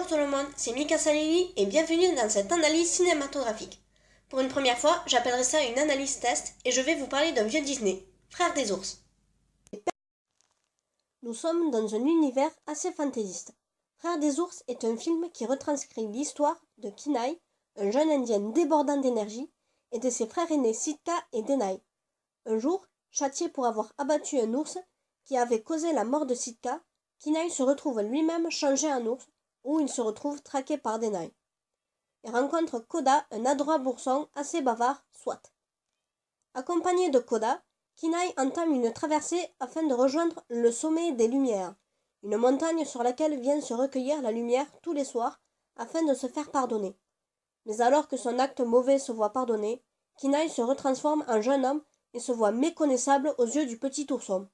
Bonjour tout le monde, c'est Mika Salili et bienvenue dans cette analyse cinématographique. Pour une première fois, j'appellerai ça une analyse test et je vais vous parler d'un vieux Disney, Frères des ours. Nous sommes dans un univers assez fantaisiste. Frères des ours est un film qui retranscrit l'histoire de Kenai, un jeune indien débordant d'énergie, et de ses frères aînés Sitka et Denai. Un jour, châtié pour avoir abattu un ours qui avait causé la mort de Sitka, Kenai se retrouve lui-même changé en ours, où il se retrouve traqué par Denai. Il rencontre Koda, un adroit ourson assez bavard, soit. Accompagné de Koda, Kenai entame une traversée afin de rejoindre le sommet des Lumières, une montagne sur laquelle vient se recueillir la lumière tous les soirs afin de se faire pardonner. Mais alors que son acte mauvais se voit pardonné, Kenai se retransforme en jeune homme et se voit méconnaissable aux yeux du petit ourson.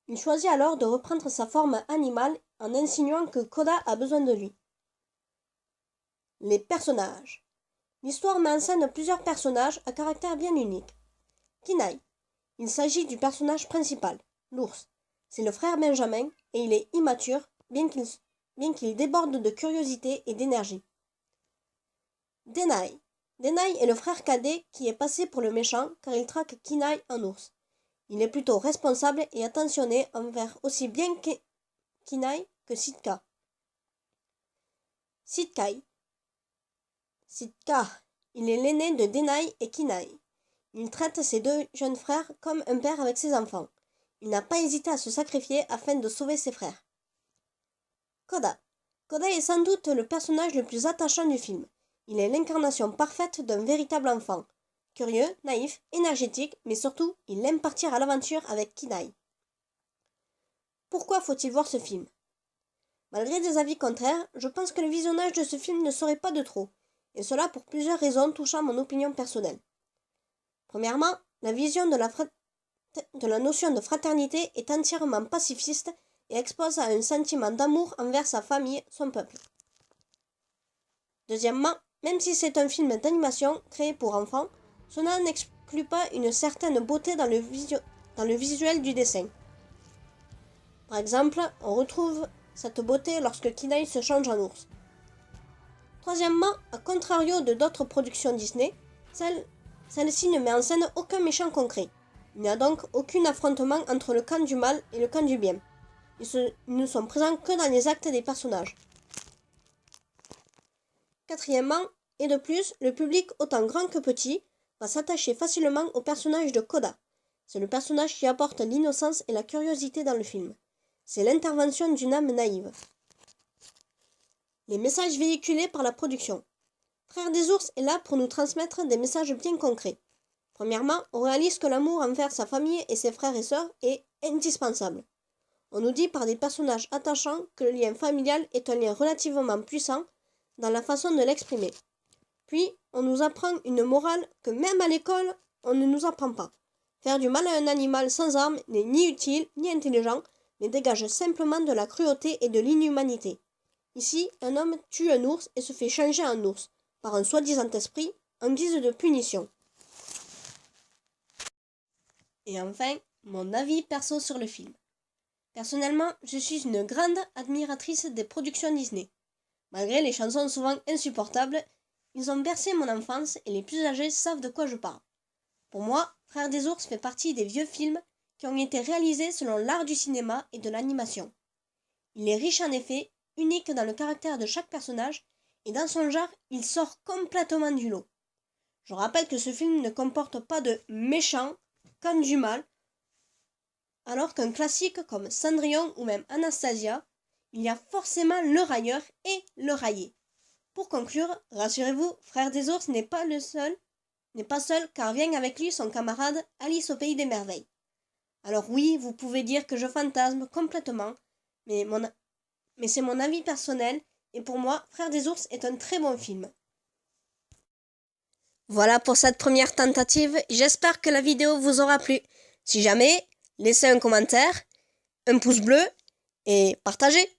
Il choisit alors de reprendre sa forme animale en insinuant que Koda a besoin de lui. Les personnages. L'histoire met en scène plusieurs personnages à caractère bien unique. Kenai. Il s'agit du personnage principal, l'ours. C'est le frère Benjamin et il est immature, bien qu'il déborde de curiosité et d'énergie. Denai. Denai est le frère cadet qui est passé pour le méchant car il traque Kenai en ours. Il est plutôt responsable et attentionné envers aussi bien Kenai que Sitka. Sitka. Il est l'aîné de Denai et Kenai. Il traite ses deux jeunes frères comme un père avec ses enfants. Il n'a pas hésité à se sacrifier afin de sauver ses frères. Koda. Koda est sans doute le personnage le plus attachant du film. Il est l'incarnation parfaite d'un véritable enfant. Curieux, naïf, énergétique, mais surtout, il aime partir à l'aventure avec Kenai. Pourquoi faut-il voir ce film? Malgré des avis contraires, je pense que le visionnage de ce film ne serait pas de trop, et cela pour plusieurs raisons touchant mon opinion personnelle. Premièrement, la vision de la notion de fraternité est entièrement pacifiste et expose à un sentiment d'amour envers sa famille, son peuple. Deuxièmement, même si c'est un film d'animation créé pour enfants, cela n'exclut pas une certaine beauté dans le visuel du dessin. Par exemple, on retrouve cette beauté lorsque Kenai se change en ours. Troisièmement, à contrario de d'autres productions Disney, celle-ci ne met en scène aucun méchant concret. Il n'y a donc aucun affrontement entre le camp du mal et le camp du bien. Ils ne sont présents que dans les actes des personnages. Quatrièmement, et de plus, le public autant grand que petit va s'attacher facilement au personnage de Koda. C'est le personnage qui apporte l'innocence et la curiosité dans le film. C'est l'intervention d'une âme naïve. Les messages véhiculés par la production. Frères des ours est là pour nous transmettre des messages bien concrets. Premièrement, on réalise que l'amour envers sa famille et ses frères et sœurs est indispensable. On nous dit par des personnages attachants que le lien familial est un lien relativement puissant dans la façon de l'exprimer. Puis, on nous apprend une morale que même à l'école, on ne nous apprend pas. Faire du mal à un animal sans armes n'est ni utile ni intelligent, mais dégage simplement de la cruauté et de l'inhumanité. Ici, un homme tue un ours et se fait changer en ours, par un soi-disant esprit, en guise de punition. Et enfin, mon avis perso sur le film. Personnellement, je suis une grande admiratrice des productions Disney. Malgré les chansons souvent insupportables, ils ont bercé mon enfance et les plus âgés savent de quoi je parle. Pour moi, Frères des ours fait partie des vieux films qui ont été réalisés selon l'art du cinéma et de l'animation. Il est riche en effets, unique dans le caractère de chaque personnage, et dans son genre, il sort complètement du lot. Je rappelle que ce film ne comporte pas de méchants comme du mal, alors qu'un classique comme Cendrillon ou même Anastasia, il y a forcément le railleur et le raillé. Pour conclure, rassurez-vous, Frères des ours n'est pas seul car vient avec lui son camarade Alice au pays des merveilles. Alors oui, vous pouvez dire que je fantasme complètement, mais c'est mon avis personnel et pour moi, Frères des ours est un très bon film. Voilà pour cette première tentative, j'espère que la vidéo vous aura plu. Si jamais, laissez un commentaire, un pouce bleu et partagez.